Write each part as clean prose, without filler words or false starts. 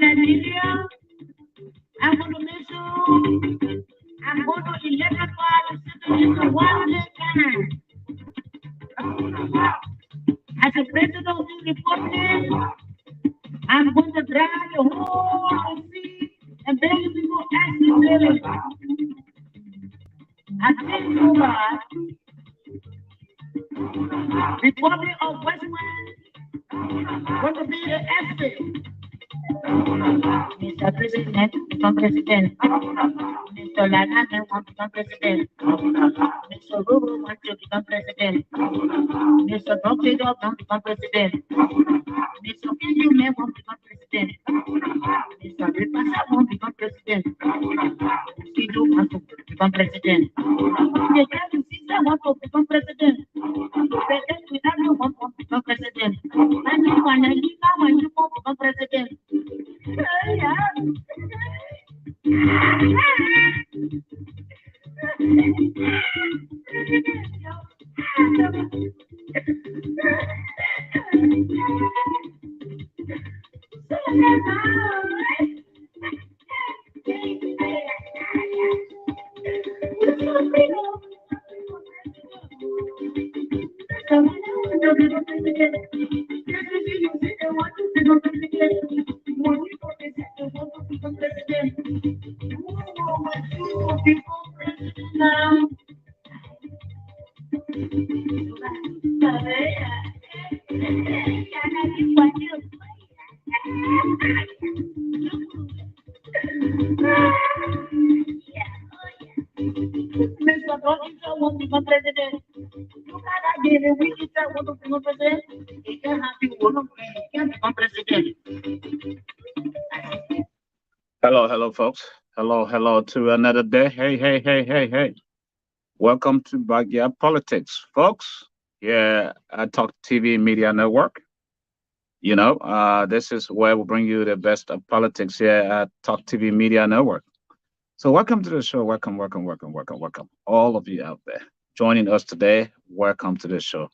Nigeria. I'm going to make sure I'm going to electrify the citizens one day time. As a president of the republic, I'm going to drive the whole sea and bring people ask me really. I take over Republic of Westman going to be the estate. Mr. President, become president. Mr. Lana want to become president. Mr. Ruru wants to become president. Mr. Brockledo want to become president. Mr. Kenyu may want to become president. Mr. Ripasa want to become president. Sido wants to become president. The Kevin sister wants to become president. President Witano wants to become president. And you want to become president. Mr. Donald won't become president. You cannot give a week if I want to become president. He can't have you one he can't become president. Hello, folks. Hello to another day. Hey. Welcome to Backyard Politics, folks. Yeah, I Talk TV Media Network. This is where we bring you the best of politics here at Talk TV Media Network. So welcome to the show. Welcome. All of you out there joining us today. Welcome to the show.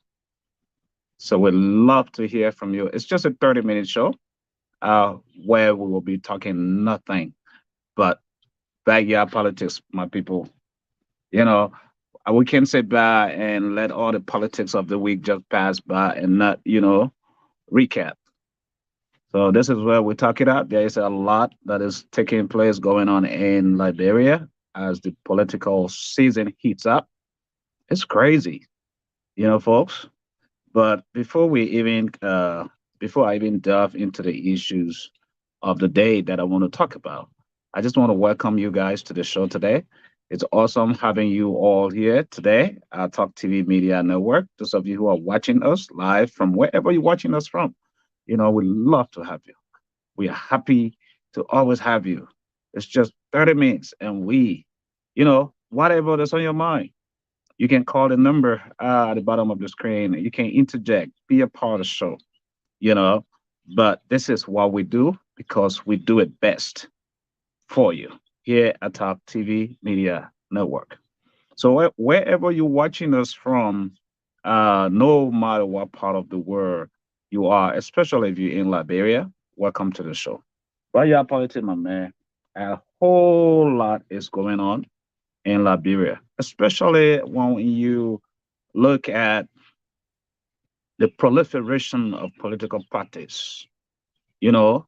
So we'd love to hear from you. It's just a 30-minute show where we will be talking nothing but backyard politics, my people. We can sit by and let all the politics of the week just pass by and not, recap. So this is where we talk it out. There is a lot that is taking place going on in Liberia as the political season heats up. It's crazy, folks. But before I even delve into the issues of the day that I want to talk about, I just want to welcome you guys to the show today. It's awesome having you all here today at Talk TV Media Network. Those of you who are watching us live from wherever you're watching us from, we love to have you. We are happy to always have you. It's just 30 minutes and whatever that's on your mind, you can call the number at the bottom of the screen. You can interject, be a part of the show, you know. But this is what we do because we do it best for you here at Talk TV Media Network. So wherever you're watching us from, no matter what part of the world you are, especially if you're in Liberia, welcome to the show. Well, yeah, politics, my man. A whole lot is going on in Liberia, especially when you look at the proliferation of political parties. You know,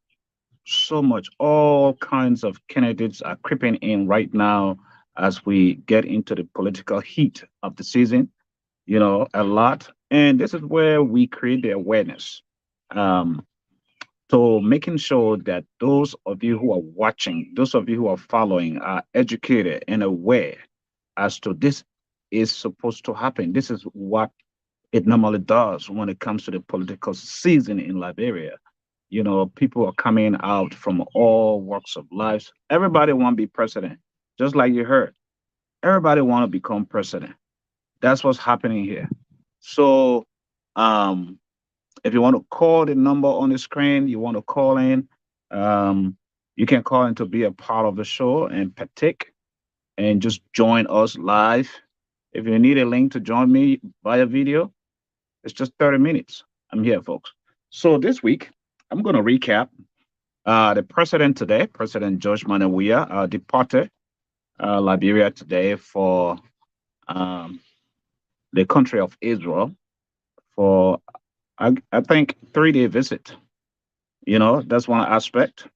so much, all kinds of candidates are creeping in right now as we get into the political heat of the season, a lot. And this is where we create the awareness. Um, so making sure that those of you who are watching, those of you who are following are educated and aware as to this is supposed to happen. This is what it normally does when it comes to the political season in Liberia. People are coming out from all walks of life. Everybody want to be president, just like you heard. Everybody want to become president. That's what's happening here. So, um, if you want to call the number on the screen, you want to call in, um, you can call in to be a part of the show and partake and just join us live. If you need a link to join me via video, it's just 30 minutes. I'm here, folks. So this week, I'm going to recap. The president today, President George Manawia, departed Liberia today for um, the country of Israel for, I think, 3 day visit. That's one aspect.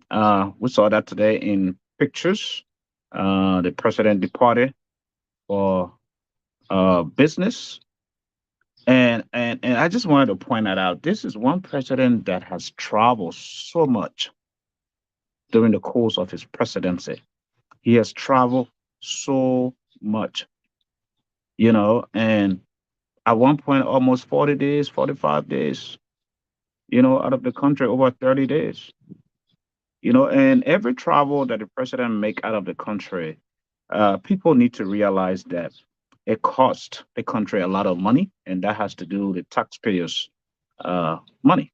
We saw that today in pictures. The president departed for business. And I just wanted to point that out. This is one president that has traveled so much during the course of his presidency. He has traveled so much, and at one point almost 40 days, 45 days, out of the country over 30 days. And every travel that the president make out of the country, people need to realize that it costs the country a lot of money, and that has to do with the taxpayers' money.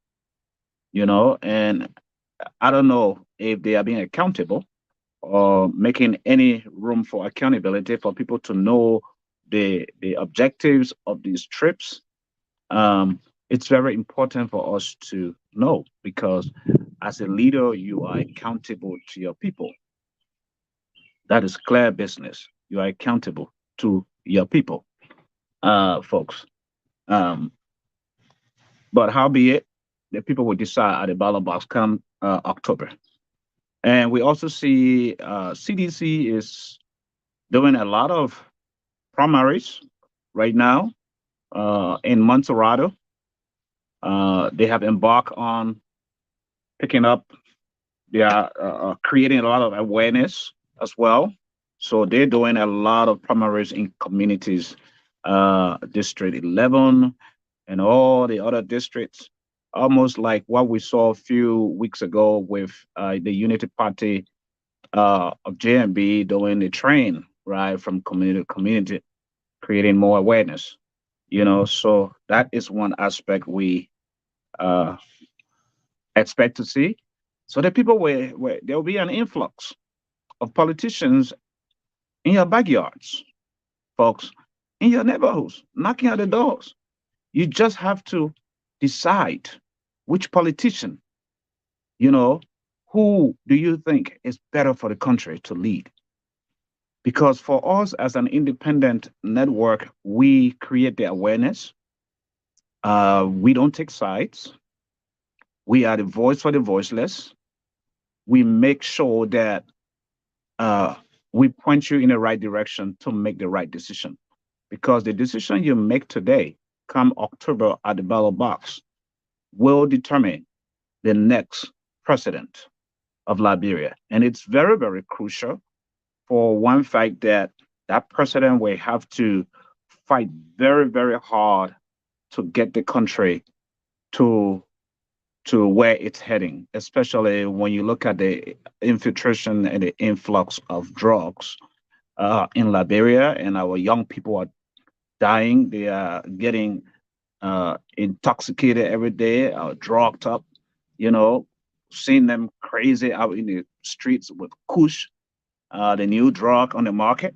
And I don't know if they are being accountable or making any room for accountability for people to know the objectives of these trips. It's very important for us to know because as a leader, you are accountable to your people. That is clear business. You are accountable to your people, folks. Um, but howbeit, the people will decide at the ballot box come October. And we also see CDC is doing a lot of primaries right now in Montserrado. They have embarked on picking up, they are creating a lot of awareness as well. So they're doing a lot of primaries in communities, District 11 and all the other districts, almost like what we saw a few weeks ago with the Unity Party of JMB doing the train, right, from community to community, creating more awareness. So that is one aspect we uh, expect to see. So the people where there will be an influx of politicians in your backyards, folks, in your neighborhoods, knocking at the doors. You just have to decide which politician, you know, who do you think is better for the country to lead? Because for us as an independent network, we create the awareness. We don't take sides. We are the voice for the voiceless. We make sure that uh, we point you in the right direction to make the right decision. Because the decision you make today, come October at the ballot box, will determine the next president of Liberia. And it's very, very crucial for one fact that that president will have to fight very, very hard to get the country to where it's heading, especially when you look at the infiltration and the influx of drugs in Liberia, and our young people are dying. They are getting intoxicated every day, drugged up, you know, seeing them crazy out in the streets with Kush, the new drug on the market.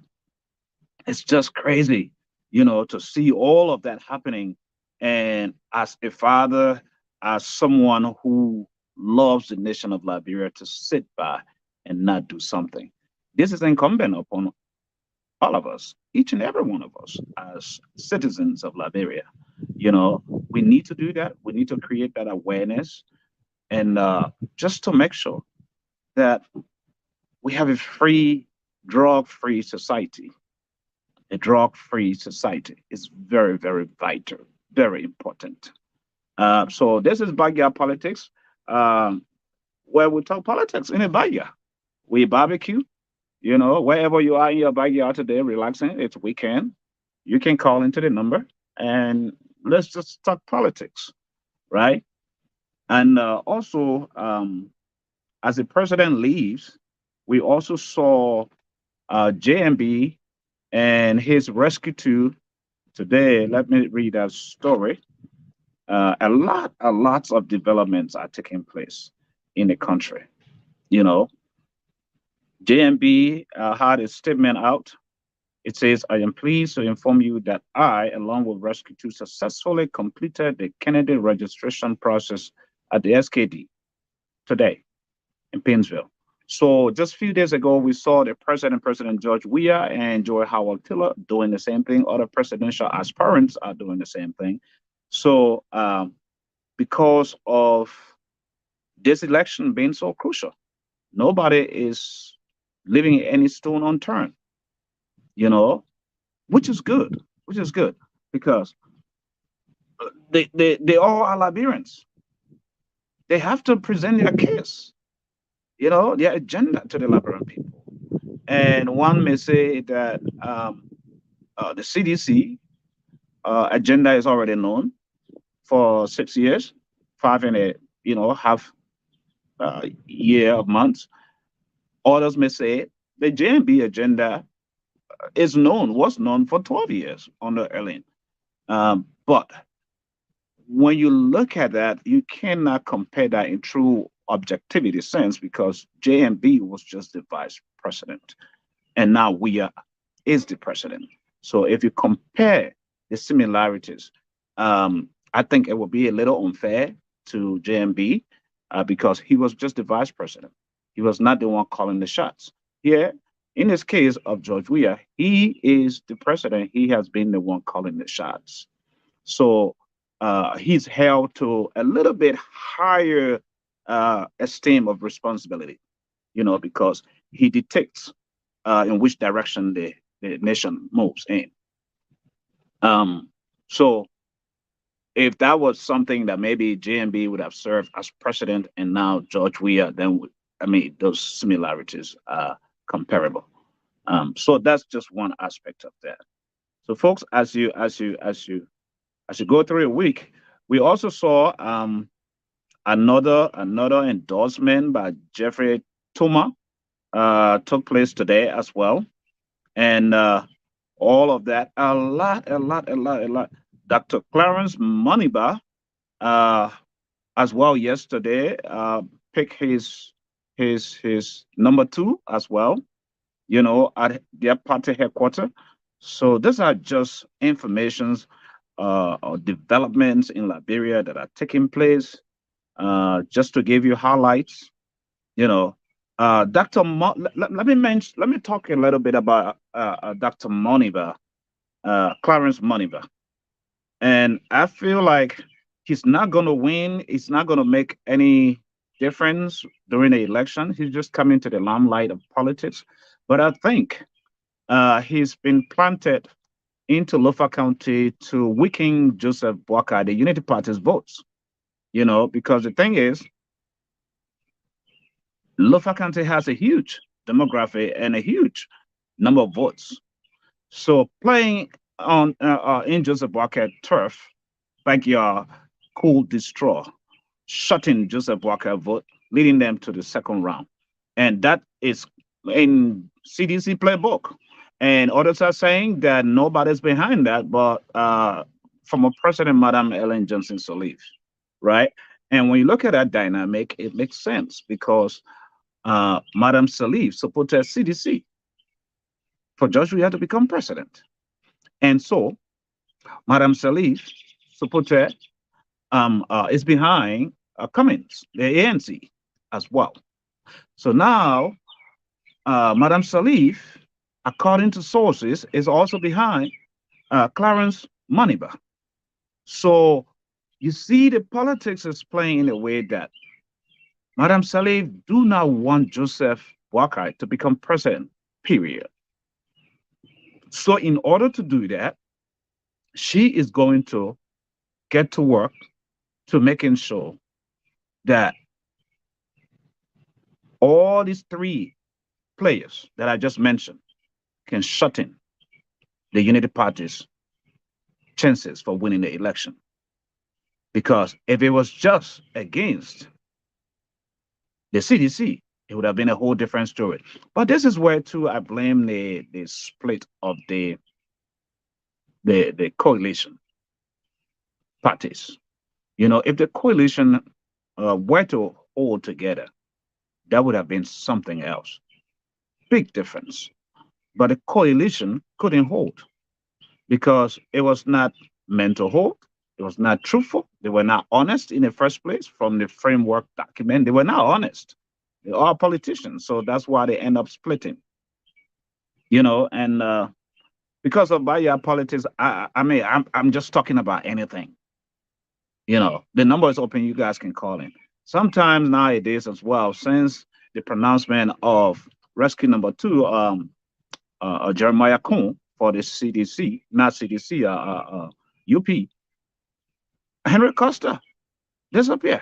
It's just crazy, to see all of that happening. And as a father, as someone who loves the nation of Liberia, to sit by and not do something. This is incumbent upon all of us, each and every one of us, as citizens of Liberia. We need to do that. We need to create that awareness, and just to make sure that we have a free, drug-free society. A drug-free society is very, very vital, very important. So this is backyard politics, um, where we talk politics in a backyard. We barbecue, wherever you are in your backyard today, relaxing. It's weekend. You can call into the number and let's just talk politics, right? And also, as the president leaves, we also saw JMB and his rescue tool today. Let me read that story. A lots of developments are taking place in the country. You know, JMB had a statement out. It says, I am pleased to inform you that I, along with Rescue 2, successfully completed the Kennedy registration process at the SKD today. in Painesville. So just a few days ago, we saw the president, President George Weah and Joy Howard Taylor doing the same thing. Other presidential aspirants are doing the same thing. So because of this election being so crucial, nobody is leaving any stone unturned, you know, which is good because they all are Liberians. They have to present their case, their agenda to the Liberian people. And one may say that the CDC agenda is already known for 6 years, five and a half year of months. Others may say the JMB agenda was known for 12 years under Ellen. But when you look at that, you cannot compare that in true objectivity sense because JMB was just the vice president, and now is the president. So if you compare the similarities, I think it would be a little unfair to JMB because he was just the vice president. He was not the one calling the shots. Here, in this case of George Weah, he is the president. He has been the one calling the shots. So he's held to a little bit higher esteem of responsibility, because he dictates in which direction the nation moves in. So if that was something that maybe JMB would have served as president and now George Weah, then those similarities are comparable. So that's just one aspect of that. So folks, as you go through a week, we also saw another endorsement by Jeffrey Tuma took place today as well, and all of that, a lot. Dr. Clarence Moniba as well yesterday picked his number 2 as well, at their party headquarters. So these are just informations or developments in Liberia that are taking place. Just to give you highlights, Dr. let me talk a little bit about Dr. Moniba, Clarence Moniba, and I feel like he's not going to win. He's not going to make any difference during the election. He's just coming to the limelight of politics, but I think he's been planted into Lofa County to weaken Joseph Boakai, the Unity Party's votes. Because the thing is, Lofa County has a huge demographic and a huge number of votes. So playing on in Joseph Boakai turf, backyard, could destroy, shutting Joseph Boakai vote, leading them to the second round. And that is in CDC playbook. And others are saying that nobody's behind that, but former President Madam Ellen Johnson Sirleaf, right? And when you look at that dynamic, it makes sense because Madam Sirleaf supported CDC for George Weah to become president. And so Madam Sirleaf supported is behind Cummins, the ANC, as well. So now Madam Sirleaf, according to sources, is also behind Clarence Moniba. So you see the politics is playing in a way that Madam Sirleaf do not want Joseph Boakai to become president, period. So in order to do that, she is going to get to work to making sure that all these 3 players that I just mentioned can shut in the Unity Party's chances for winning the election. Because if it was just against the CDC, it would have been a whole different story. But this is where too I blame the split of the coalition parties. If the coalition were to hold together, that would have been something else. Big difference. But the coalition couldn't hold because it was not meant to hold. It was not truthful. They were not honest in the first place from the framework document. They were not honest. They're all politicians, so that's why they end up splitting. You know, and because of Baya politics, I mean, I'm just talking about anything. You know, the number is open. You guys can call in. Sometimes nowadays as well, since the pronouncement of rescue number two, Jeremiah Kuhn for the CDC, not CDC, UP, Henry Costa disappear.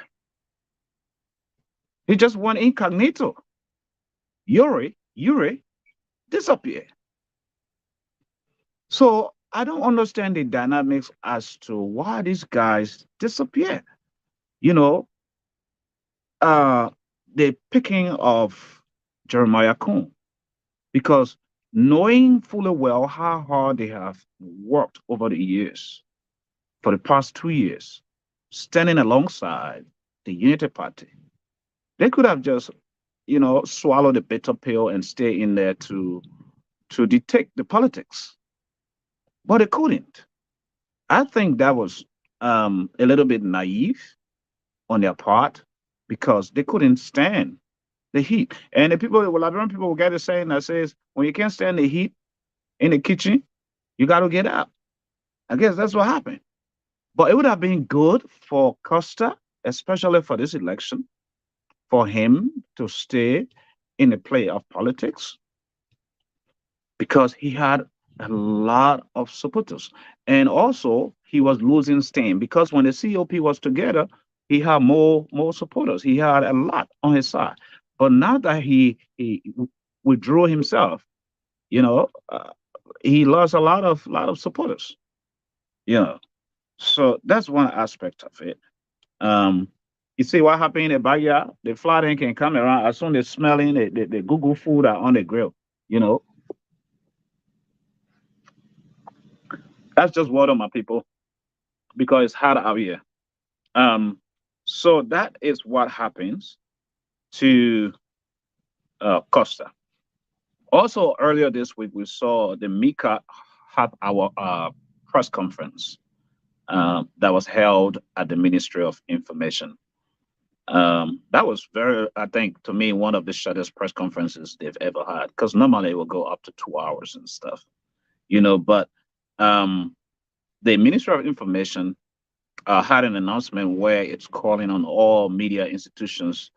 He just went incognito. Yuri disappear. So I don't understand the dynamics as to why these guys disappear. You know, uh, the picking of Jeremiah Kuhn, because knowing fully well how hard they have worked over the years, for the past 2 years, standing alongside the Unity Party, they could have just, swallowed the bitter pill and stay in there to detect the politics, but they couldn't. I think that was a little bit naive on their part because they couldn't stand the heat. And the people, well, Liberian people will get a saying that says, when you can't stand the heat in the kitchen, you got to get out. I guess that's what happened. But it would have been good for Costa, especially for this election, for him to stay in the play of politics because he had a lot of supporters. And also, he was losing steam because when the COP was together, he had more supporters. He had a lot on his side. But now that he withdrew himself, you know, he lost a lot of supporters. You know, so that's one aspect of it. Um, you see what happened in the backyard? The flooding can come around as soon as smelling the Google food are on the grill. You know, that's just water, my people, because it's hot out here. Um, so that is what happens to Costa. Also, earlier this week, we saw the Mika have our press conference that was held at the Ministry of Information. That was very, I think, to me, one of the shortest press conferences they've ever had because normally it will go up to 2 hours and stuff, but um, the Ministry of Information had an announcement where it's calling on all media institutions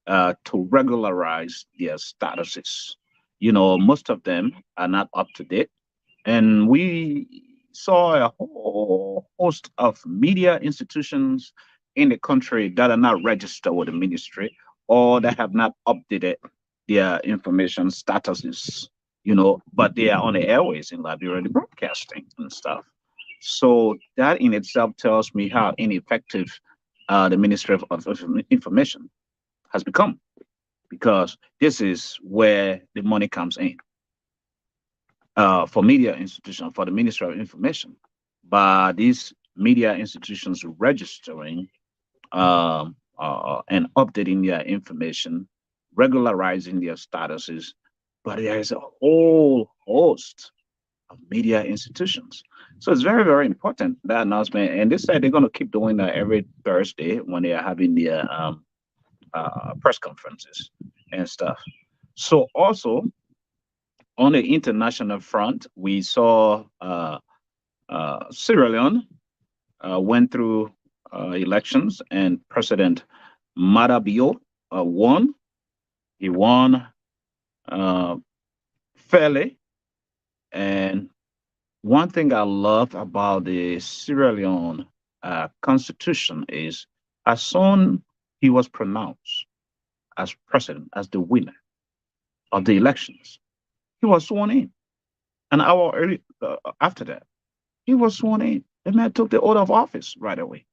to regularize their statuses. Most of them are not up to date. And we saw a whole host of media institutions in the country that are not registered with the ministry or that have not updated their information statuses, but they are on the airways in Liberia, the broadcasting and stuff. So that in itself tells me how ineffective the Ministry of Information has become because this is where the money comes in for media institutions, for the Ministry of Information, by these media institutions registering and updating their information, regularizing their statuses. But there is a whole host of media institutions. So it's very, very important, that announcement. And they said they're going to keep doing that every Thursday when they are having their press conferences and stuff. So also on the international front, we saw Sierra Leone went through elections and President Marabio won. He won uh, fairly. And one thing I love about the Sierra Leone constitution is as soon he was pronounced as president, as the winner of the elections, he was sworn in. An hour after that, he was sworn in. The man took the oath of office right away.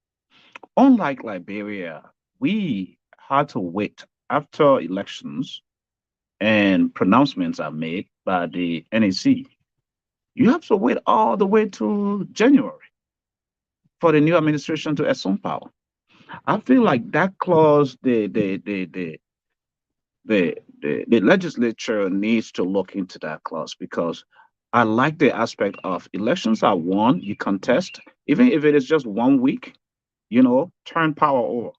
Unlike Liberia, we had to wait after elections and pronouncements are made by the NEC. You have to wait all the way to January for the new administration to assume power. I feel like that clause, the legislature needs to look into that clause because I like the aspect of elections are won, you contest, even if it is just 1 week, turn power over,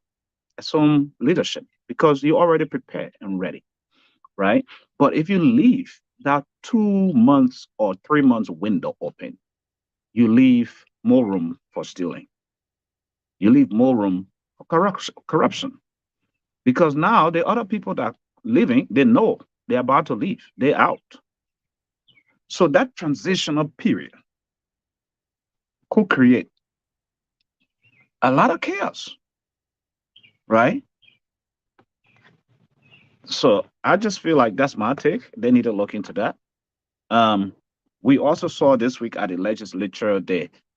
assume leadership. because you're already prepared and ready, right? But if you leave that 2 months or 3 months window open, you leave more room for stealing. You leave more room for corruption. Because now the other people that living, they know they're about to leave. They're out. So that transitional period could create a lot of chaos, right? So I just feel like that's my take. They need to look into that. Um, we also saw this week at the legislature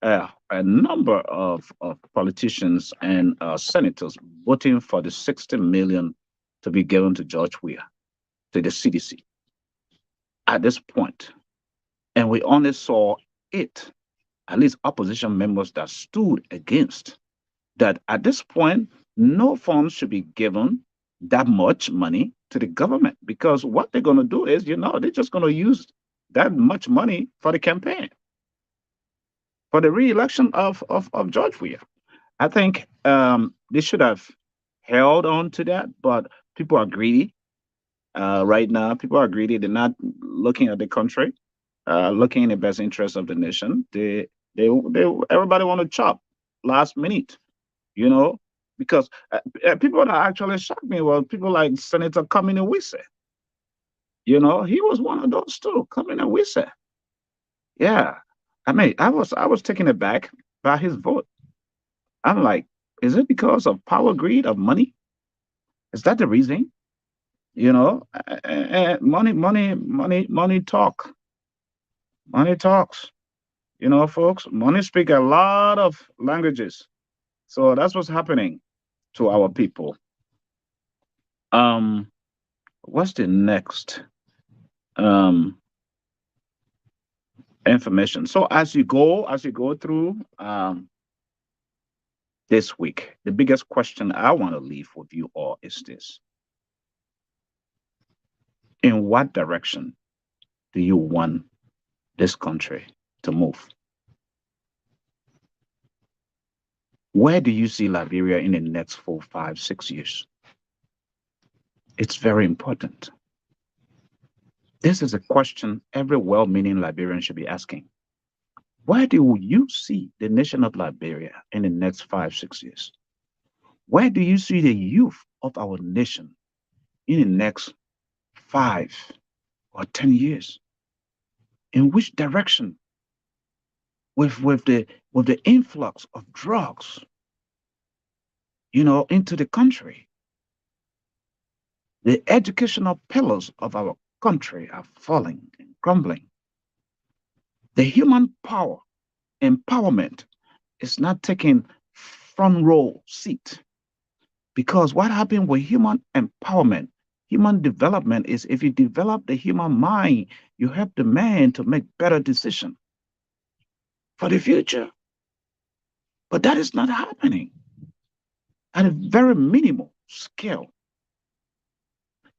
a number of politicians and senators voting for the 60 million to be given to George Weah, to the CDC at this point. And we only saw it, at least opposition members that stood against that at this point, no funds should be given that much money to the government because what they're going to do is, they're just going to use that much money for the campaign, for the re-election of George Weah. I think they should have held on to that, but people are greedy right now. People are greedy. They're not looking at the country, looking in the best interest of the nation. They everybody want to chop last minute, you know, because people that actually shocked me were people like Senator Kamini Wise. He was one of those too, Kamini Wise. Yeah, I mean, I was taken aback by his vote. I'm like, is it because of power, greed, of money? Is that the reason? Money talk. Money talks. Folks, money speak a lot of languages. So that's what's happening to our people. Um, what's the next um information? So as you go through this week, the biggest question I want to leave with you all is this: in what direction do you want this country to move? Where do you see Liberia in the next 4, 5, 6 years? It's very important. This is a question every well-meaning Liberian should be asking. Where do you see the nation of Liberia in the next 5, 6 years? Where do you see the youth of our nation in the next 5 or 10 years? In which direction? With the influx of drugs, into the country, the educational pillars of our country are falling and crumbling. The human power empowerment is not taking front row seat. Because what happened with human empowerment, human development is if you develop the human mind, you help the man to make better decisions for the future. But that is not happening at a very minimal scale.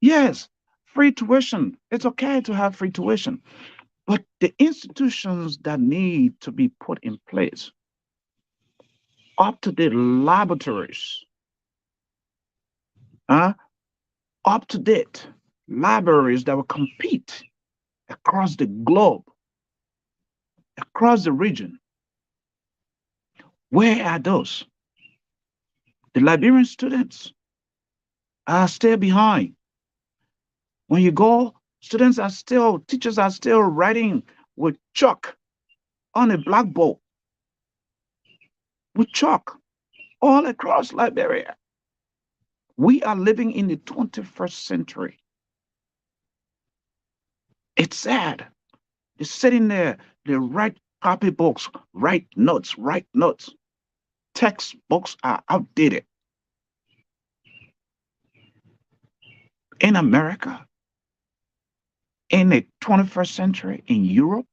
Yes, free tuition. It's okay to have free tuition. But the institutions that need to be put in place, up to date laboratories, up to date libraries that will compete across the globe, across the region. Where are those? The Liberian students are still behind. When you go, teachers are still writing with chalk on a blackboard, with chalk all across Liberia. We are living in the 21st century. It's sad. They're sitting there, they write copybooks, write notes. Textbooks are outdated. In America, in the 21st century, in Europe,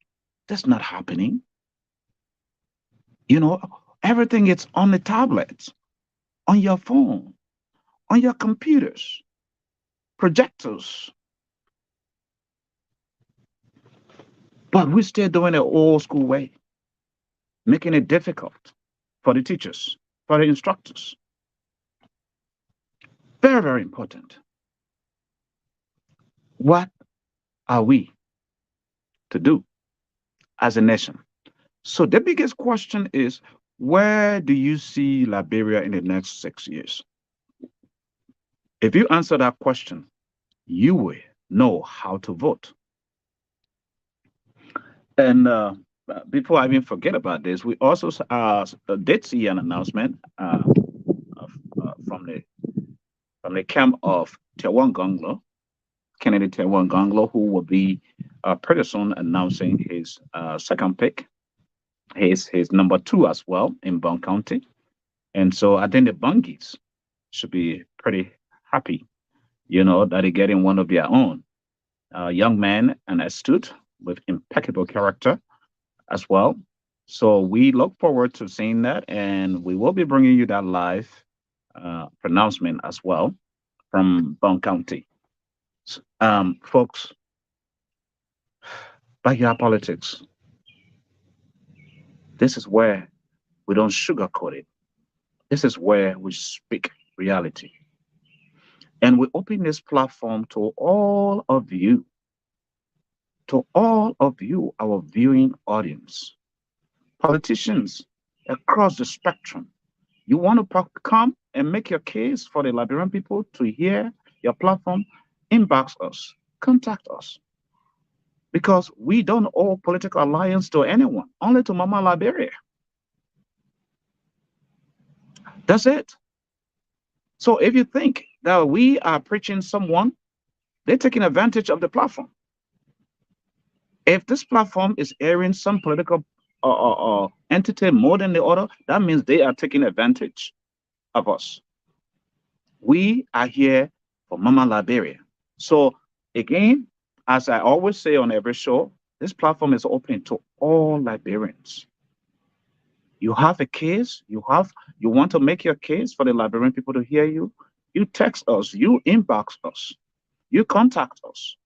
that's not happening. Everything is on the tablets, on your phone, on your computers, projectors. But we're still doing it old school way, making it difficult for the teachers, for the instructors. Very, very important. What are we to do as a nation? So the biggest question is, where do you see Liberia in the next 6 years? If you answer that question, you will know how to vote. And before I even forget about this, we also did see an announcement of, from the camp of Tewan Gonglo, Kennedy Tewan Gonglo, who will be pretty soon announcing his second pick, his number two as well in Bond County. And so I think the Bungies should be pretty happy, that they're getting one of their own. Young man and astute with impeccable character as well. So we look forward to seeing that, and we will be bringing you that live pronouncement as well from Bond County. Folks, backyard politics, this is where we don't sugarcoat it. This is where we speak reality. And we open this platform to all of you, our viewing audience, politicians across the spectrum. You want to come and make your case for the Liberian people to hear your platform? Inbox us, contact us, because we don't owe political alliance to anyone, only to Mama Liberia. That's it. So if you think that we are preaching someone, they're taking advantage of the platform. If this platform is airing some political entity more than the other, that means they are taking advantage of us. We are here for Mama Liberia. So again, as I always say on every show, this platform is open to all Liberians. You have a case, you want to make your case for the Liberian people to hear you, you text us, you inbox us, you contact us.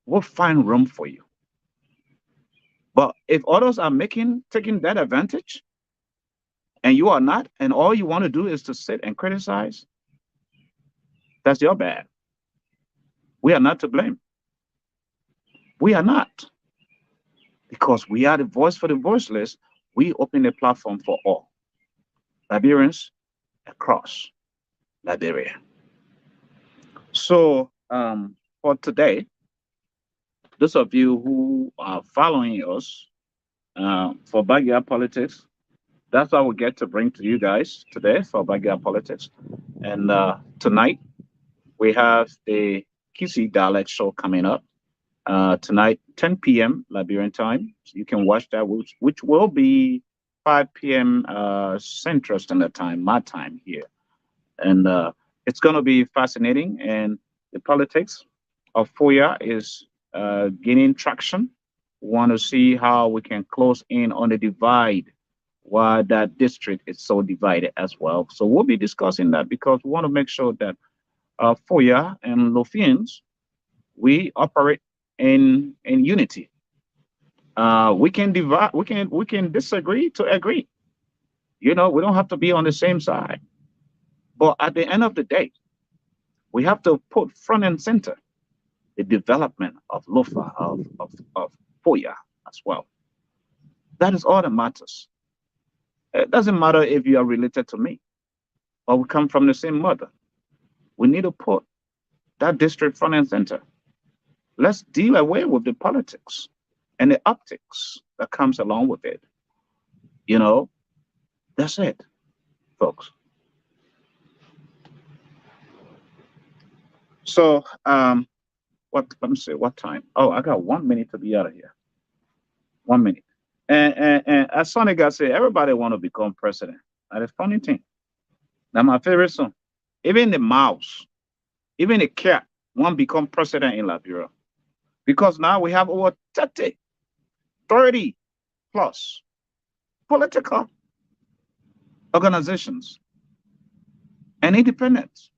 We'll find room for you. But if others are taking that advantage, and you are not, and all you want to do is to sit and criticize, that's your bad. We are not to blame. We are not. Because we are the voice for the voiceless, we open the platform for all Liberians across Liberia. So for today, those of you who are following us for Backyard Politics, that's what we get to bring to you guys today for Backyard Politics. And tonight, we have the Kisi Dialect Show coming up. Tonight, 10 p.m. Liberian time. So you can watch that, which will be 5 p.m. Central Standard Time, my time here. And it's going to be fascinating. And the politics of FOIA is gaining traction. We want to see how we can close in on the divide while that district is so divided as well. So we'll be discussing that because we want to make sure that FOIA and Lofians, we operate in unity. We can divide, we can disagree to agree. We don't have to be on the same side. But at the end of the day, we have to put front and center the development of LOFA, of FOIA as well. That is all that matters. It doesn't matter if you are related to me or we come from the same mother. We need to put that district front and center. Let's deal away with the politics and the optics that comes along with it. That's it, folks. So, let me see, what time? Oh, I got 1 minute to be out of here. 1 minute. And as Sonny got said, everybody want to become president. That's a funny thing. Now, my favorite song, even the mouse, even the cat want to become president in Liberia. Because now we have over 30 plus political organizations and independents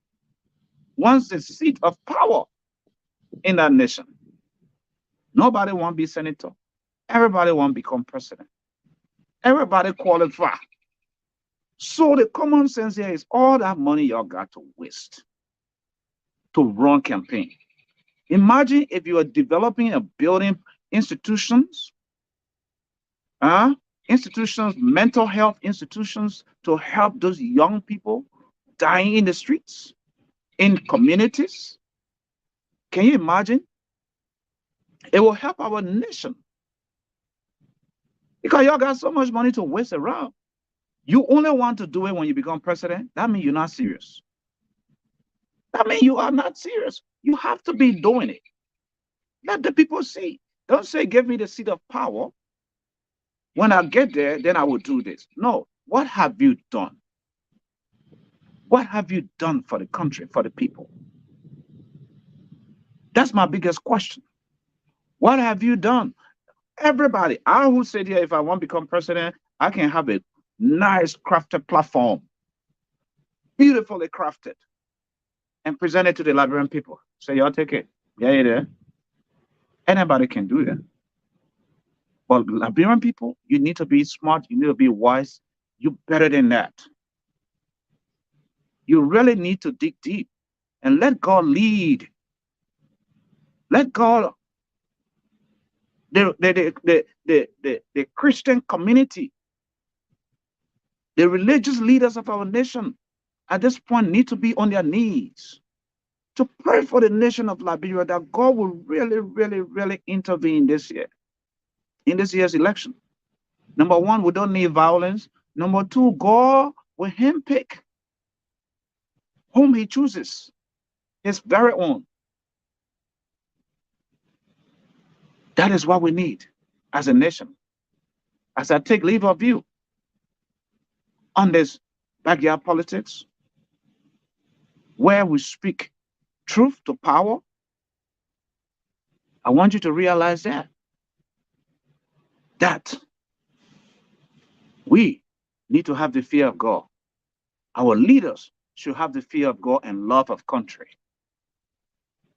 wants the seat of power in that nation. Nobody want to be senator. Everybody want to become president. Everybody qualify. So the common sense here is all that money y'all got to waste. to run campaign. Imagine if you are developing and building institutions, institutions, mental health institutions to help those young people dying in the streets, in communities. Can you imagine? It will help our nation. Because y'all got so much money to waste around. You only want to do it when you become president. That means you're not serious. That means you are not serious. You have to be doing it. Let the people see. Don't say, give me the seat of power. When I get there, then I will do this. No. What have you done? What have you done for the country, for the people? That's my biggest question. What have you done? Everybody, I will say here, if I want to become president, I can have a nice crafted platform, beautifully crafted, and present it to the Liberian people. Say, y'all take it. Yeah, yeah. Anybody can do that. But Liberian people, you need to be smart. You need to be wise. You're better than that. You really need to dig deep and let God lead. Let God, the Christian community, the religious leaders of our nation at this point need to be on their knees to pray for the nation of Liberia that God will really, really, really intervene this year, in this year's election. Number one, we don't need violence. Number two, God will handpick whom he chooses, his very own. That is what we need as a nation. As I take leave of you on this backyard politics, where we speak truth to power, I want you to realize that we need to have the fear of God. Our leaders should have the fear of God and love of country.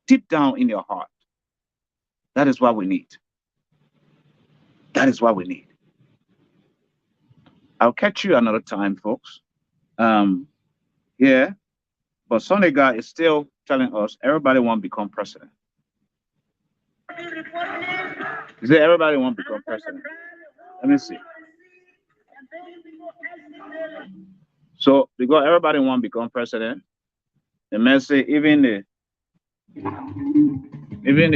Deep down in your heart. That is what we need. That is what we need. I'll catch you another time, folks. Yeah, but Sunday guy is still telling us everybody want to become president. He said everybody want to become president. Let me see. So because everybody want to become president, the man say even the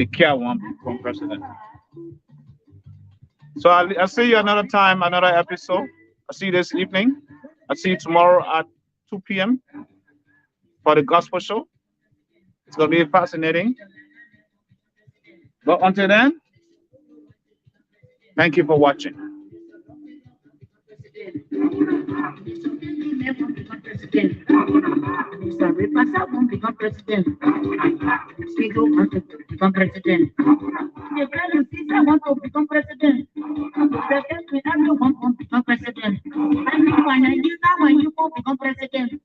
care want to become president. So I'll see you another time, another episode. I'll see you this evening. I'll see you tomorrow at 2 p.m. for the gospel show. It's going to be fascinating. But until then, thank you for watching. Mr. Repasa won't become president. Sigo wants to become president. The brother and sister want to become president. The first Ronaldo want to become president. And now when you want to become president.